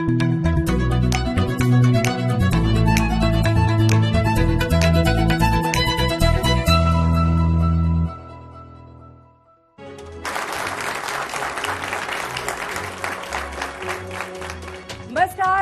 नमस्कार,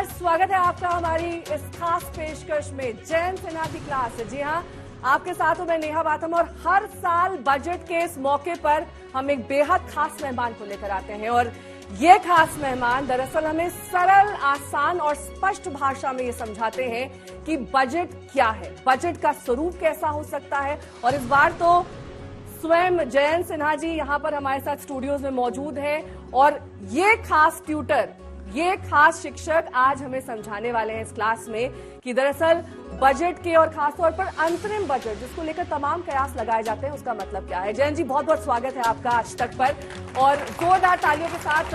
स्वागत है आपका हमारी इस खास पेशकश में जयंत सिन्हा की क्लास। जी हाँ, आपके साथ हूं मैं नेहा बाथम और हर साल बजट के इस मौके पर हम एक बेहद खास मेहमान को लेकर आते हैं और ये खास मेहमान दरअसल हमें सरल, आसान और स्पष्ट भाषा में ये समझाते हैं कि बजट क्या है, बजट का स्वरूप कैसा हो सकता है। और इस बार तो स्वयं जयंत सिन्हा जी यहाँ पर हमारे साथ स्टूडियोज में मौजूद हैं और ये खास ट्यूटर, ये खास शिक्षक आज हमें समझाने वाले हैं इस क्लास में कि दरअसल बजट के और खासतौर पर अंतरिम बजट जिसको लेकर तमाम कयास लगाए जाते हैं उसका मतलब क्या है। जयंत जी, बहुत बहुत स्वागत है आपका आज तक पर और जोरदार तालियों के साथ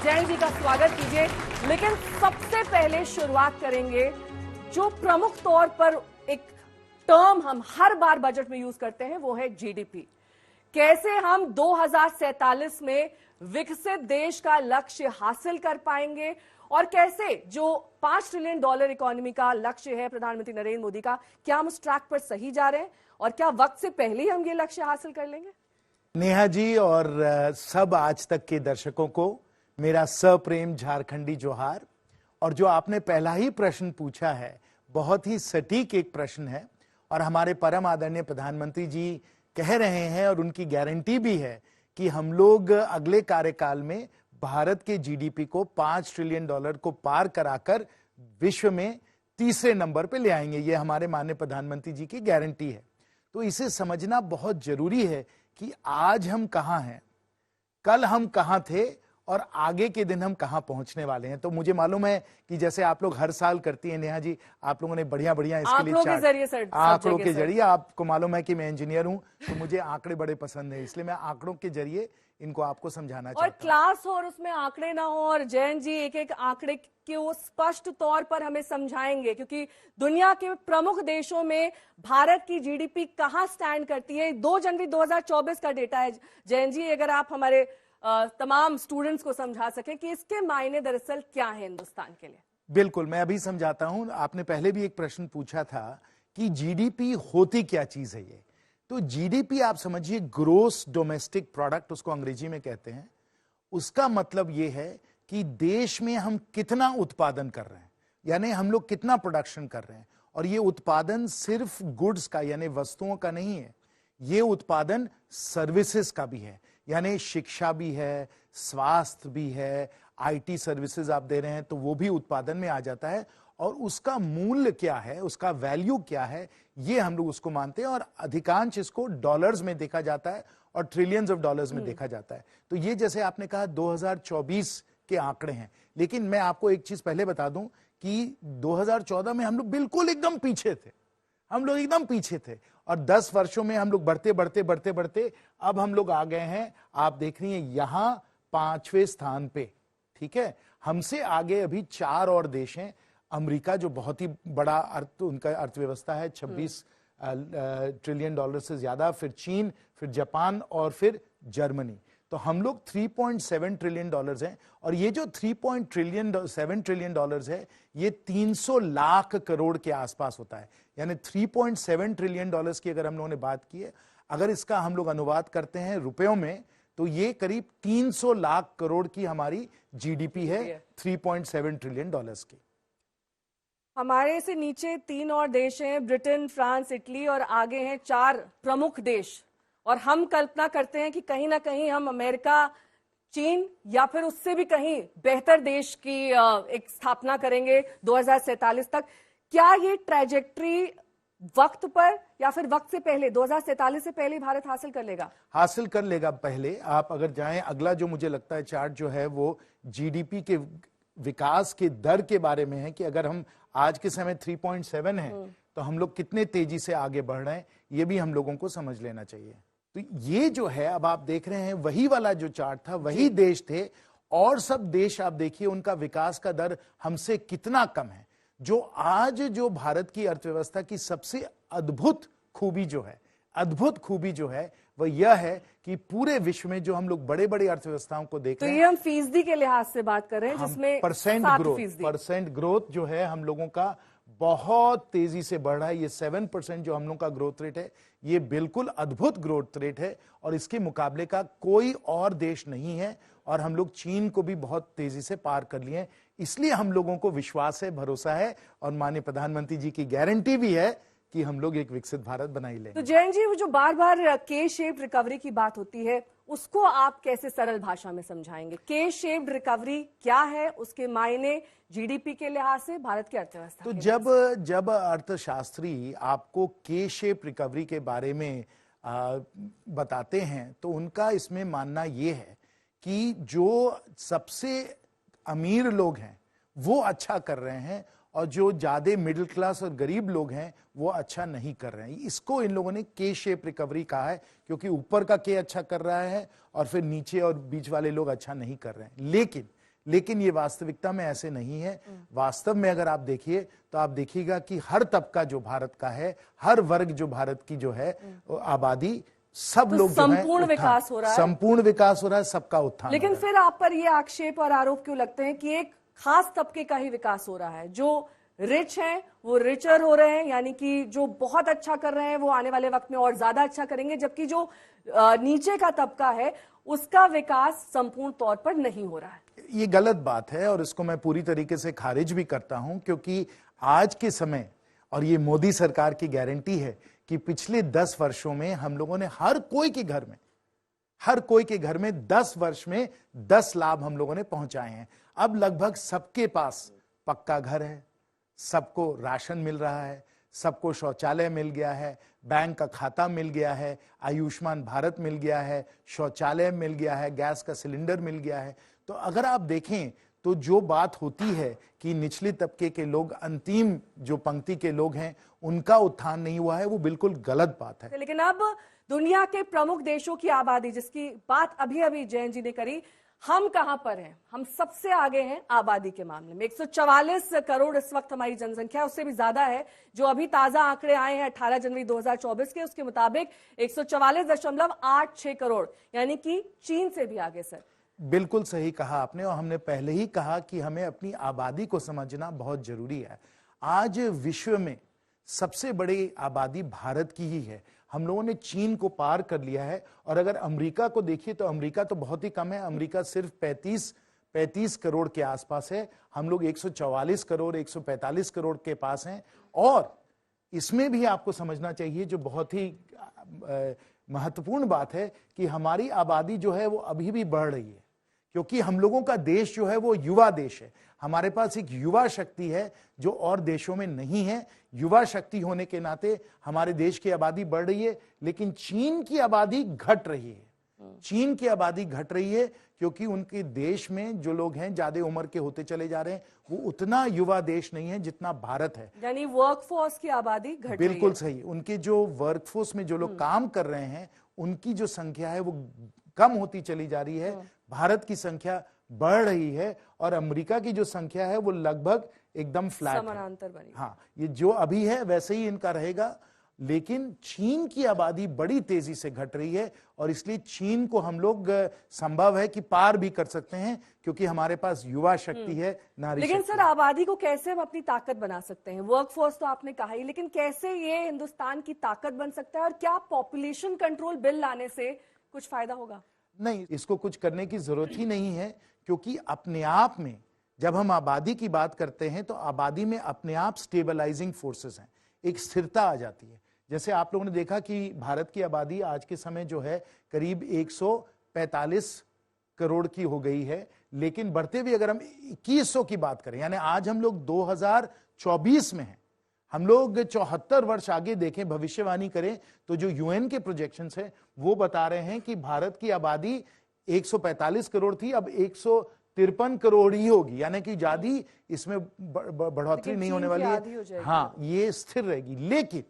जयंत जी का स्वागत कीजिए। लेकिन सबसे पहले शुरुआत करेंगे जो प्रमुख तौर पर एक टर्म हम हर बार बजट में यूज करते हैं वो है जीडीपी। कैसे हम 2047 में विकसित देश का लक्ष्य हासिल कर पाएंगे और कैसे जो $5 ट्रिलियन इकोनॉमी का लक्ष्य है प्रधानमंत्री नरेंद्र मोदी का, क्या हम उस ट्रैक पर सही जा रहे हैं और क्या वक्त से पहले ही हम ये लक्ष्य हासिल कर लेंगे? नेहा जी और सब आज तक के दर्शकों को मेरा सप्रेम झारखंडी जोहार। और जो आपने पहला ही प्रश्न पूछा है बहुत ही सटीक एक प्रश्न है और हमारे परम आदरणीय प्रधानमंत्री जी कह रहे हैं और उनकी गारंटी भी है कि हम लोग अगले कार्यकाल में भारत के जीडीपी को $5 ट्रिलियन को पार कराकर विश्व में तीसरे नंबर पे ले आएंगे। ये हमारे माननीय प्रधानमंत्री जी की गारंटी है। तो इसे समझना बहुत जरूरी है कि आज हम कहां हैं, कल हम कहां थे और आगे के दिन हम कहां पहुंचने वाले हैं। तो मुझे मालूम है कि जैसे आप लोग हर साल करती हैं नेहा जी, आप लोगों ने बढ़िया बढ़िया इसके लिए आंकड़ों के जरिए, आपको मालूम है कि मैं इंजीनियर हूं तो मुझे आंकड़े बड़े पसंद है, इसलिए मैं आंकड़ों के जरिए इनको आपको समझाना चाहता हूं। और क्लास हो और उसमें आंकड़े ना हो और जयंत जी एक एक आंकड़े को स्पष्ट तौर पर हमें समझाएंगे क्योंकि दुनिया के प्रमुख देशों में भारत की जीडीपी कहां स्टैंड करती है। 2 जनवरी 2024 का डेटा है जयंत जी, अगर आप हमारे तमाम स्टूडेंट्स को समझा सके कि इसके मायने दरअसल क्या है हिंदुस्तान के लिए। बिल्कुल, मैं अभी समझाता हूं। आपने पहले भी एक प्रश्न पूछा था कि जीडीपी होती क्या चीज है। ये तो जीडीपी आप समझिए ग्रोस डोमेस्टिक प्रोडक्ट, उसको अंग्रेजी में कहते हैं। उसका मतलब ये है कि देश में हम कितना उत्पादन कर रहे हैं, यानी हम लोग कितना प्रोडक्शन कर रहे हैं। और ये उत्पादन सिर्फ गुड्स का यानी वस्तुओं का नहीं है, ये उत्पादन सर्विसेज का भी है, यानी शिक्षा भी है, स्वास्थ्य भी है, आईटी सर्विसेज आप दे रहे हैं तो वो भी उत्पादन में आ जाता है। और उसका मूल्य क्या है, उसका वैल्यू क्या है, ये हम लोग उसको मानते हैं। और अधिकांश इसको डॉलर्स में देखा जाता है और ट्रिलियंस ऑफ डॉलर्स में देखा जाता है। तो ये जैसे आपने कहा 2024 के आंकड़े हैं, लेकिन मैं आपको एक चीज पहले बता दूं कि 2014 में हम लोग बिल्कुल एकदम पीछे थे, हम लोग एकदम पीछे थे। और 10 वर्षों में हम लोग बढ़ते बढ़ते बढ़ते बढ़ते अब हम लोग आ गए हैं, आप देख रही हैं यहां 5वें स्थान पे। ठीक है, हमसे आगे अभी 4 और देश हैं। अमेरिका जो बहुत ही बड़ा उनका अर्थव्यवस्था है, 26 ट्रिलियन से ज्यादा, फिर चीन, फिर जापान और फिर जर्मनी। तो हम लोग 3.7 ट्रिलियन हैं। और ये जो 3.7 ट्रिलियन है ये 300 लाख करोड़ के आसपास होता है। यानी 3.7 ट्रिलियन की अगर हम लोगों ने बात की है, अगर इसका हम लोग अनुवाद करते हैं रुपयों में तो ये करीब 300 लाख करोड़ की हमारी जीडीपी है 3.7 ट्रिलियन की। हमारे से नीचे 3 और देश हैं, ब्रिटेन, फ्रांस, इटली और आगे हैं 4 प्रमुख देश। और हम कल्पना करते हैं कि कहीं ना कहीं हम अमेरिका, चीन या फिर उससे भी कहीं बेहतर देश की एक स्थापना करेंगे 2047 तक। क्या ये ट्रैजेक्टरी वक्त पर या फिर वक्त से पहले 2047 से पहले भारत हासिल कर लेगा? हासिल कर लेगा। पहले आप अगर जाएं, अगला जो मुझे लगता है चार्ट जो है वो जीडीपी के विकास के दर के बारे में है कि अगर हम आज के समय 3.7 है तो हम लोग कितने तेजी से आगे बढ़ रहे हैं, ये भी हम लोगों को समझ लेना चाहिए। तो ये जो है अब आप देख रहे हैं वही वाला जो चार्ट था, वही देश थे और सब देश आप देखिए उनका विकास का दर हमसे कितना कम है। जो आज जो भारत की अर्थव्यवस्था की सबसे अद्भुत खूबी जो है, अद्भुत खूबी जो है वह यह है कि पूरे विश्व में जो हम लोग बड़े बड़े अर्थव्यवस्थाओं को देख तो रहे ये हैं, हम फीसदी के लिहाज से बात कर रहे हैं जिसमें परसेंट ग्रोथ जो है हम लोगों का बहुत तेजी से बढ़ रहा है। ये 7% जो हम लोगों का ग्रोथ रेट है, ये बिल्कुल अद्भुत ग्रोथ रेट है और इसके मुकाबले का कोई और देश नहीं है। और हम लोग चीन को भी बहुत तेजी से पार कर लिए हैं। इसलिए हम लोगों को विश्वास है, भरोसा है और माननीय प्रधानमंत्री जी की गारंटी भी है कि हम लोग एक विकसित भारत बना ही लेंगे। तो जयंत जी, वो जो बार बार के शेप्ड रिकवरी की बात होती है, उसको आप कैसे सरल भाषा में समझाएंगे? के शेप्ड रिकवरी क्या है, उसके मायने जीडीपी के लिहाज से, भारत की अर्थव्यवस्था तो के जब अर्थशास्त्री आपको के शेप रिकवरी के बारे में बताते हैं तो उनका इसमें मानना यह है कि जो सबसे अमीर लोग हैं वो अच्छा कर रहे हैं और जो ज्यादा मिडिल क्लास और गरीब लोग हैं वो अच्छा नहीं कर रहे हैं। इसको इन लोगों ने के शेप रिकवरी कहा है, क्योंकि ऊपर का के अच्छा कर रहा है और फिर नीचे और बीच वाले लोग अच्छा नहीं कर रहे हैं। लेकिन ये वास्तविकता में ऐसे नहीं है। वास्तव में अगर आप देखिए तो आप देखिएगा कि हर तबका जो भारत का है, हर वर्ग जो भारत की जो है आबादी, सब तो लोग संपूर्ण विकास हो रहा है, संपूर्ण विकास हो रहा है, सबका उत्थान। लेकिन फिर आप पर ये आक्षेप और आरोप क्यों लगते हैं कि एक खास तबके का ही विकास हो रहा है? जो रिच हैं वो रिचर हो रहे हैं, यानी कि जो बहुत अच्छा कर रहे हैं वो आने वाले वक्त में और ज्यादा अच्छा करेंगे, जबकि जो नीचे का तबका है उसका विकास संपूर्ण तौर पर नहीं हो रहा है। ये गलत बात है और इसको मैं पूरी तरीके से खारिज भी करता हूं, क्योंकि आज के समय, और ये मोदी सरकार की गारंटी है कि पिछले 10 वर्षों में हम लोगों ने हर कोई के घर में 10 वर्ष में 10 लाभ हम लोगों ने पहुंचाए हैं। अब लगभग सबके पास पक्का घर है, सबको राशन मिल रहा है, सबको शौचालय मिल गया है, बैंक का खाता मिल गया है, आयुष्मान भारत मिल गया है, शौचालय मिल गया है, गैस का सिलेंडर मिल गया है। तो अगर आप देखें तो जो बात होती है कि निचले तबके के लोग, अंतिम जो पंक्ति के लोग हैं, उनका उत्थान नहीं हुआ है, वो बिल्कुल गलत बात है। लेकिन अब दुनिया के प्रमुख देशों की आबादी, जिसकी बात अभी अभी जयंत जी ने करी, हम कहां पर हैं? हम सबसे आगे हैं आबादी के मामले में। 144 करोड़ इस वक्त हमारी जनसंख्या, उससे भी ज्यादा है। जो अभी ताजा आंकड़े आए हैं 18 जनवरी 2024 के, उसके मुताबिक 144.86 करोड़, यानी कि चीन से भी आगे। सर, बिल्कुल सही कहा आपने, और हमने पहले ही कहा कि हमें अपनी आबादी को समझना बहुत जरूरी है। आज विश्व में सबसे बड़ी आबादी भारत की ही है। हम लोगों ने चीन को पार कर लिया है। और अगर अमेरिका को देखिए तो अमेरिका तो बहुत ही कम है, अमेरिका सिर्फ 35 करोड़ के आसपास है। हम लोग 144 करोड़ 145 करोड़ के पास हैं। और इसमें भी आपको समझना चाहिए, जो बहुत ही महत्वपूर्ण बात है, कि हमारी आबादी जो है वो अभी भी बढ़ रही है, क्योंकि हम लोगों का देश जो है वो युवा देश है। हमारे पास एक युवा शक्ति है जो और देशों में नहीं है। युवा शक्ति होने के नाते हमारे देश की आबादी बढ़ रही है, लेकिन चीन की आबादी घट रही है। चीन की आबादी घट रही है क्योंकि उनके देश में जो लोग हैं ज्यादा उम्र के होते चले जा रहे हैं। वो उतना युवा देश नहीं है जितना भारत है, यानी वर्कफोर्स की आबादी घट रही है। बिल्कुल सही। उनके जो वर्कफोर्स में जो लोग काम कर रहे हैं, उनकी जो संख्या है वो कम होती चली जा रही है। भारत की संख्या बढ़ रही है और अमेरिका की जो संख्या है वो लगभग एकदम फ्लैट समानांतर बनी। हाँ, ये जो अभी है वैसे ही इनका रहेगा। लेकिन चीन की आबादी बड़ी तेजी से घट रही है और इसलिए चीन को हम लोग संभव है कि पार भी कर सकते हैं, क्योंकि हमारे पास युवा शक्ति है, नारी लेकिन शक्ति सर, आबादी को कैसे हम अपनी ताकत बना सकते हैं? वर्कफोर्स तो आपने कहा ही, लेकिन कैसे ये हिंदुस्तान की ताकत बन सकता है? और क्या पॉपुलेशन कंट्रोल बिल लाने से कुछ फायदा होगा? नहीं, इसको कुछ करने की जरूरत ही नहीं है, क्योंकि अपने आप में जब हम आबादी की बात करते हैं तो आबादी में अपने आप स्टेबलाइजिंग फोर्सेस हैं, एक स्थिरता आ जाती है। जैसे आप लोगों ने देखा कि भारत की आबादी आज के समय जो है करीब 145 करोड़ की हो गई है, लेकिन बढ़ते हुए अगर हम 2100 की बात करें, यानी आज हम लोग 2024 में हैं, हम लोग 74 वर्ष आगे देखें, भविष्यवाणी करें, तो जो यूएन के प्रोजेक्शंस हैं वो बता रहे हैं कि भारत की आबादी 145 करोड़ थी, अब 153 करोड़ ही होगी, यानी कि ज्यादा इसमें बढ़ोतरी नहीं होने वाली है। हाँ, ये स्थिर रहेगी। लेकिन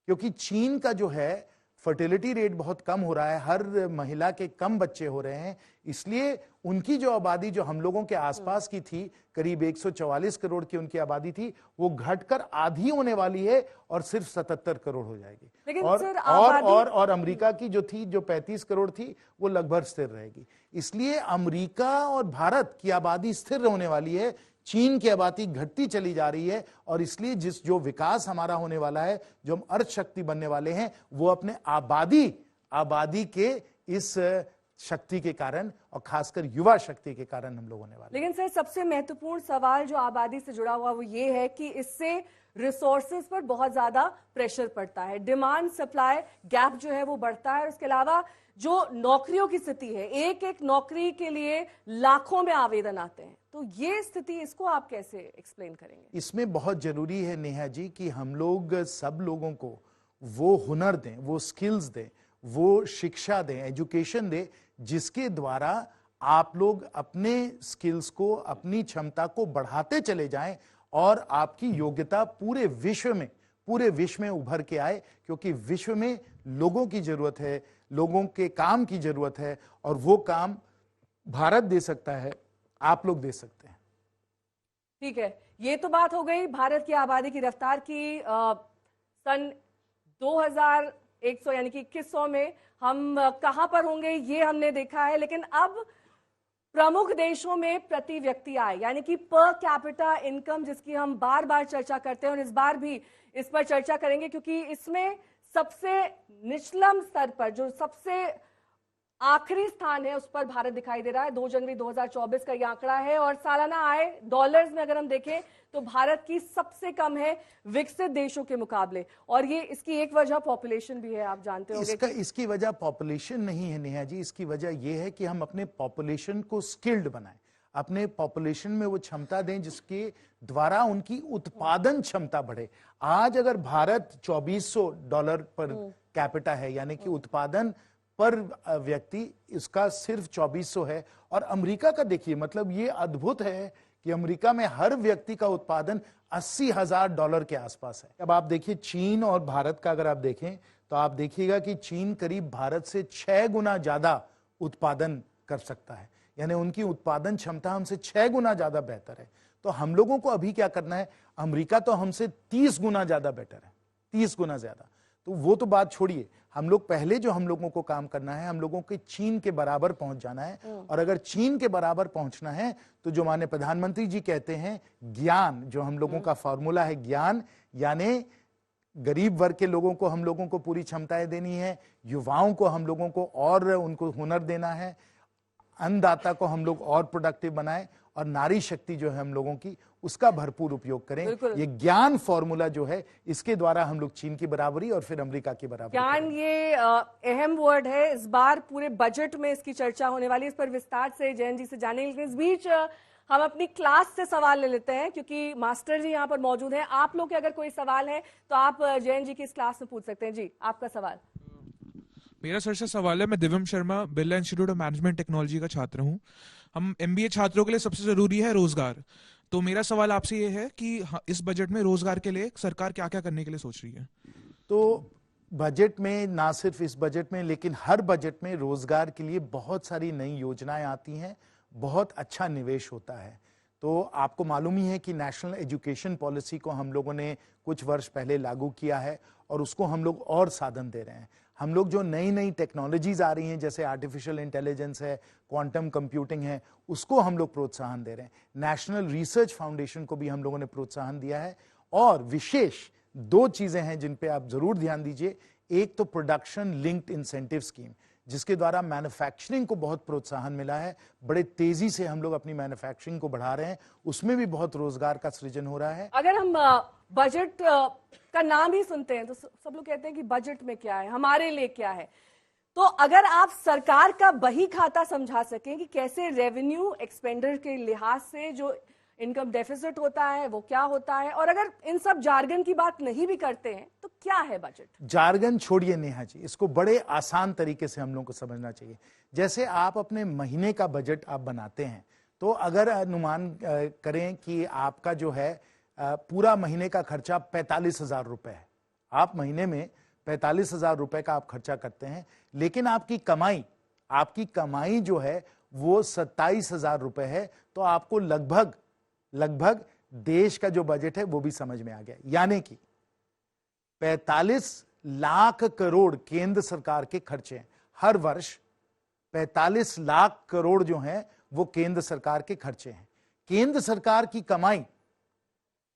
क्योंकि चीन का जो है फर्टिलिटी रेट बहुत कम हो रहा है, हर महिला के कम बच्चे हो रहे हैं, इसलिए उनकी जो आबादी जो हम लोगों के आसपास की थी, करीब 144 करोड़ की उनकी आबादी थी, वो घटकर आधी होने वाली है और सिर्फ 77 करोड़ हो जाएगी। लेकिन और सर, और अमेरिका की जो थी, जो 35 करोड़ थी, वो लगभग स्थिर रहेगी। इसलिए अमेरिका और भारत की आबादी स्थिर होने वाली है, चीन की आबादी घटती चली जा रही है, और इसलिए जो विकास हमारा होने वाला है, जो हम अर्थशक्ति बनने वाले हैं, वो अपने आबादी के इस शक्ति के कारण और खासकर युवा शक्ति के कारण हम लोग होने वाले। लेकिन सर, सबसे महत्वपूर्ण सवाल जो आबादी से जुड़ा हुआ वो ये है कि इससे रिसोर्सेज पर बहुत ज्यादा प्रेशर पड़ता है, डिमांड सप्लाई गैप जो है वो बढ़ता है, और इसके अलावा जो नौकरियों की स्थिति है, एक एक नौकरी के लिए लाखों में आवेदन आते हैं, तो ये स्थिति, इसको आप कैसे एक्सप्लेन करेंगे? इसमें बहुत जरूरी है नेहा जी कि हम लोग सब लोगों को वो हुनर दें, वो स्किल्स दें, वो शिक्षा दें, एजुकेशन दें, जिसके द्वारा आप लोग अपने स्किल्स को, अपनी क्षमता को बढ़ाते चले जाएं और आपकी योग्यता पूरे विश्व में उभर के आए, क्योंकि विश्व में लोगों की जरूरत है, लोगों के काम की जरूरत है, और वो काम भारत दे सकता है, आप लोग दे सकते हैं। ठीक है, ये तो बात हो गई भारत की आबादी की रफ्तार की। सन 2100 यानी कि 2100 में हम कहां पर होंगे ये हमने देखा है, लेकिन अब प्रमुख देशों में प्रति व्यक्ति आय यानी कि पर कैपिटा इनकम, जिसकी हम बार बार चर्चा करते हैं और इस बार भी इस पर चर्चा करेंगे, क्योंकि इसमें सबसे निचलम स्तर पर, जो सबसे आखिरी स्थान है, उस पर भारत दिखाई दे रहा है। 2 जनवरी 2024 का ये आंकड़ा है, और सालाना आय डॉलर्स में अगर हम देखें तो भारत की सबसे कम है विकसित देशों के मुकाबले, और ये इसकी एक वजह पॉपुलेशन भी है, आप जानते होंगे। इसकी वजह पॉपुलेशन नहीं है नेहा जी, इसकी वजह यह है कि हम अपने पॉपुलेशन को स्किल्ड बनाएं, अपने पॉपुलेशन में वो क्षमता दें जिसके द्वारा उनकी उत्पादन क्षमता बढ़े। आज अगर भारत $2400 पर कैपिटा है, यानी कि उत्पादन पर व्यक्ति इसका सिर्फ 2400 है, और अमेरिका का देखिए, मतलब ये अद्भुत है कि अमेरिका में हर व्यक्ति का उत्पादन $80,000 के आसपास है। अब आप देखिए चीन और भारत का अगर आप देखें तो आप देखिएगा कि चीन करीब भारत से 6 गुना ज्यादा उत्पादन कर सकता है, यानी उनकी उत्पादन क्षमता हमसे 6 गुना ज्यादा बेहतर है। तो हम लोगों को अभी क्या करना है, अमेरिका तो हमसे 30 गुना ज्यादा बेटर है, 30 गुना ज्यादा। तो वो तो बात छोड़िए, हम लोग पहले जो हम लोगों को काम करना है, हम लोगों के चीन के बराबर पहुंच जाना है, और अगर चीन के बराबर पहुंचना है तो जो माननीय प्रधानमंत्री जी कहते हैं, ज्ञान, जो हम लोगों का फॉर्मूला है ज्ञान, यानी गरीब वर्ग के लोगों को हम लोगों को पूरी क्षमताएं देनी है, युवाओं को हम लोगों को और उनको हुनर देना है, अन्नदाता को हम लोग और प्रोडक्टिव बनाएं, और नारी शक्ति जो है हम लोगों की, उसका भरपूर उपयोग करें। ये ज्ञान फॉर्मूला जो है, इसके द्वारा हम लोग चीन की बराबरी और फिर अमेरिका की बराबरी। ज्ञान ये अहम वर्ड है, इस बार पूरे बजट में इसकी चर्चा होने वाली है, इस पर विस्तार से जयंत जी से जानेंगे। लेकिन इस बीच हम अपनी क्लास से सवाल ले लेते हैं, क्योंकि मास्टर जी यहाँ पर मौजूद हैं। आप लोग के अगर कोई सवाल है तो आप जयंत जी की इस क्लास में पूछ सकते हैं। जी, आपका सवाल। मेरा सर से सवाल है, मैं Divyam Sharma, Birla Institute of Management Technology का छात्र हूँ। हम एमबीए छात्रों के लिए सबसे जरूरी है रोजगार, तो मेरा सवाल आपसे ये है कि इस बजट में रोजगार के लिए सरकार क्या क्या करने के लिए सोच रही है? तो बजट में, ना सिर्फ इस बजट में लेकिन हर बजट में रोजगार के लिए बहुत सारी नई योजनाएं आती हैं, बहुत अच्छा निवेश होता है। तो आपको मालूम ही है कि नेशनल एजुकेशन पॉलिसी को हम लोगों ने कुछ वर्ष पहले लागू किया है, और उसको हम लोग और साधन दे रहे हैं। हम लोग जो नई नई टेक्नोलॉजीज आ रही हैं, जैसे आर्टिफिशियल इंटेलिजेंस है, क्वांटम कंप्यूटिंग है, उसको हम लोग प्रोत्साहन दे रहे हैं। नेशनल रिसर्च फाउंडेशन को भी हम लोगों ने प्रोत्साहन दिया है, और विशेष 2 चीजें हैं जिन पे आप जरूर ध्यान दीजिए। एक तो प्रोडक्शन लिंक्ड इंसेंटिव स्कीम, जिसके द्वारा मैन्युफैक्चरिंग को बहुत प्रोत्साहन मिला है, बड़े तेजी से हम लोग अपनी मैन्युफैक्चरिंग को बढ़ा रहे हैं, उसमें भी बहुत रोजगार का सृजन हो रहा है। अगर हम बजट का नाम ही सुनते हैं तो सब लोग कहते हैं कि बजट में क्या है, हमारे लिए क्या है। तो अगर आप सरकार का बही खाता समझा सकें कि कैसे रेवेन्यू एक्सपेंडिचर के लिहाज से जो इनकम डेफिसिट होता है वो क्या होता है, और अगर इन सब जार्गन की बात नहीं भी करते हैं तो क्या है बजट? जार्गन छोड़िए नेहा जी, इसको बड़े आसान तरीके से हम लोग को समझना चाहिए। जैसे आप अपने महीने का बजट आप बनाते हैं, तो अगर अनुमान करें कि आपका जो है पूरा महीने का खर्चा 45,000 रुपए है, आप महीने में 45,000 रुपए का आप खर्चा करते हैं, लेकिन आपकी कमाई जो है वो 27,000 रुपए है, तो आपको लगभग देश का जो बजट है वो भी समझ में आ गया। यानी कि 45 लाख करोड़ केंद्र सरकार के खर्चे हैं हर वर्ष। 45 लाख करोड़ जो हैं वो केंद्र सरकार के खर्चे हैं। केंद्र सरकार की कमाई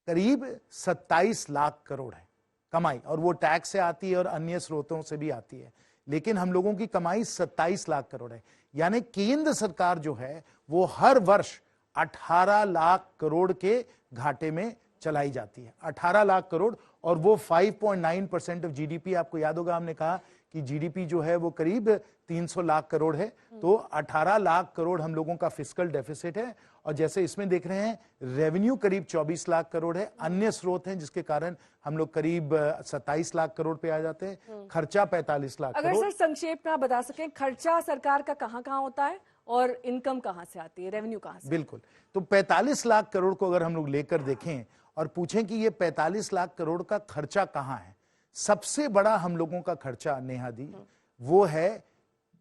करीब 27 लाख करोड़ है कमाई, और वो टैक्स से आती है और अन्य स्रोतों से भी आती है, लेकिन हम लोगों की कमाई 27 लाख करोड़ है। यानी केंद्र सरकार जो है वो हर वर्ष 18 लाख करोड़ के घाटे में चलाई जाती है। 18 लाख करोड़, और वो 5.9% ऑफ जीडीपी। आपको याद होगा हमने कहा कि जीडीपी जो है वो करीब 300 लाख करोड़ है, तो 18 लाख करोड़ हम लोगों का फिस्कल डेफिसिट है। और जैसे इसमें देख रहे हैं, रेवेन्यू करीब 24 लाख करोड़ है, अन्य स्रोत हैं जिसके कारण हम लोग करीब 27 लाख करोड़ पे आ जाते हैं, खर्चा 45 लाख अगर करोड़। सर संक्षेप में आप बता सकें, खर्चा सरकार का कहाँ होता है और इनकम कहाँ से आती है, रेवेन्यू कहाँ से? बिल्कुल, तो 45 लाख करोड़ को अगर हम लोग लेकर देखें और पूछें कि ये 45 लाख करोड़ का खर्चा कहाँ है, सबसे बड़ा हम लोगों का खर्चा नेहा दी वो है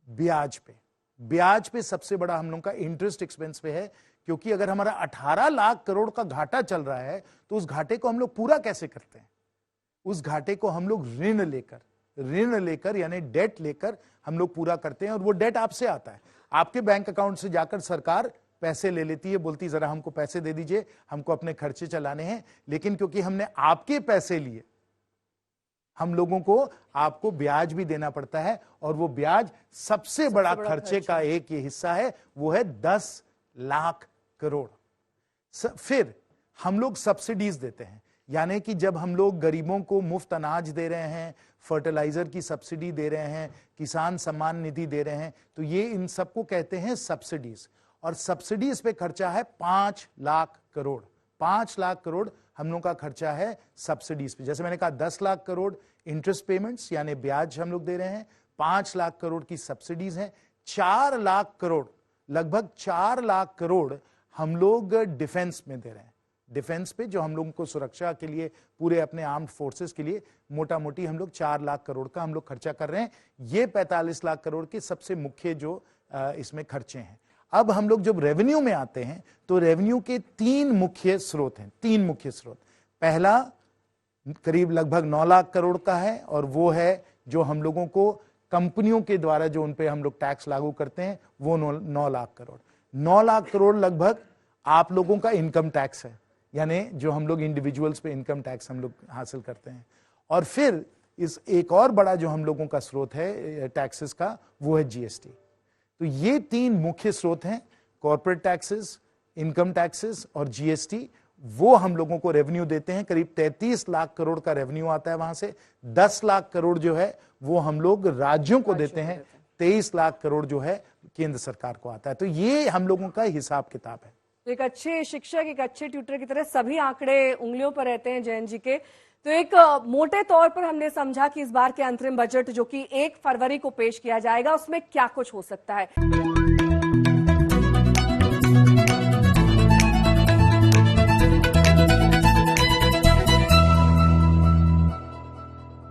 ब्याज पे सबसे बड़ा हम लोगों का इंटरेस्ट एक्सपेंस पे है। क्योंकि अगर हमारा 18 लाख करोड़ का घाटा चल रहा है तो उस घाटे को हम लोग पूरा कैसे करते हैं? उस घाटे को हम लोग ऋण लेकर यानी डेट लेकर हम लोग पूरा करते हैं, और वो डेट आपसे आता है। आपके बैंक अकाउंट से जाकर सरकार पैसे ले लेती है, बोलती जरा हमको पैसे दे दीजिए, हमको अपने खर्चे चलाने हैं। लेकिन क्योंकि हमने आपके पैसे लिए, हम लोगों को आपको ब्याज भी देना पड़ता है, और वो ब्याज सबसे बड़ा खर्चे का एक ये हिस्सा है, वो है 10 लाख करोड़। फिर हम लोग सब्सिडीज देते हैं, यानी कि जब हम लोग गरीबों को मुफ्त अनाज दे रहे हैं, फर्टिलाइजर की सब्सिडी दे रहे हैं, किसान सम्मान निधि दे रहे हैं, तो ये इन सबको कहते हैं सब्सिडीज। और सब्सिडीज पे खर्चा है 5 लाख करोड़। 5 लाख करोड़ हम लोग का खर्चा है सब्सिडीज पे। जैसे मैंने कहा 10 लाख करोड़ इंटरेस्ट पेमेंट्स यानी ब्याज हम लोग दे रहे हैं, 5 लाख करोड़ की सब्सिडीज हैं, 4 लाख करोड़, लगभग 4 लाख करोड़ हम लोग डिफेंस में दे रहे हैं। डिफेंस पे जो हम लोगों को सुरक्षा के लिए, पूरे अपने आर्म्ड फोर्सेस के लिए मोटा मोटी हम लोग 4 लाख करोड़ का हम लोग खर्चा कर रहे हैं। ये 45 लाख करोड़ के सबसे मुख्य जो इसमें खर्चे हैं। अब हम लोग जब रेवेन्यू में आते हैं तो रेवेन्यू के 3 मुख्य स्रोत हैं, 3 मुख्य स्रोत। पहला करीब लगभग 9 लाख करोड़ का है, और वो है जो हम लोगों को कंपनियों के द्वारा जो उन पे हम लोग टैक्स लागू करते हैं, वो 9 लाख करोड़। 9 लाख करोड़ लगभग आप लोगों का इनकम टैक्स है, यानी जो हम लोग इंडिविजुअल्स पे इनकम टैक्स हम लोग हासिल करते हैं। और फिर इस एक और बड़ा जो हम लोगों का स्रोत है टैक्सेस का, वो है जीएसटी। तो ये 3 मुख्य स्रोत हैं, कॉर्पोरेट टैक्सेस, इनकम टैक्सेस और जीएसटी। वो हम लोगों को रेवेन्यू देते हैं, करीब 33 लाख करोड़ का रेवेन्यू आता है वहां से। 10 लाख करोड़ जो है वो हम लोग राज्यों को देते हैं, 23 लाख करोड़ जो है केंद्र सरकार को आता है। तो ये हम लोगों का हिसाब किताब है। एक अच्छे शिक्षक, एक अच्छे ट्यूटर की तरह सभी आंकड़े उंगलियों पर रहते हैं जयंत जी के। तो एक मोटे तौर पर हमने समझा कि इस बार के अंतरिम बजट जो कि 1 फरवरी को पेश किया जाएगा, उसमें क्या कुछ हो सकता है।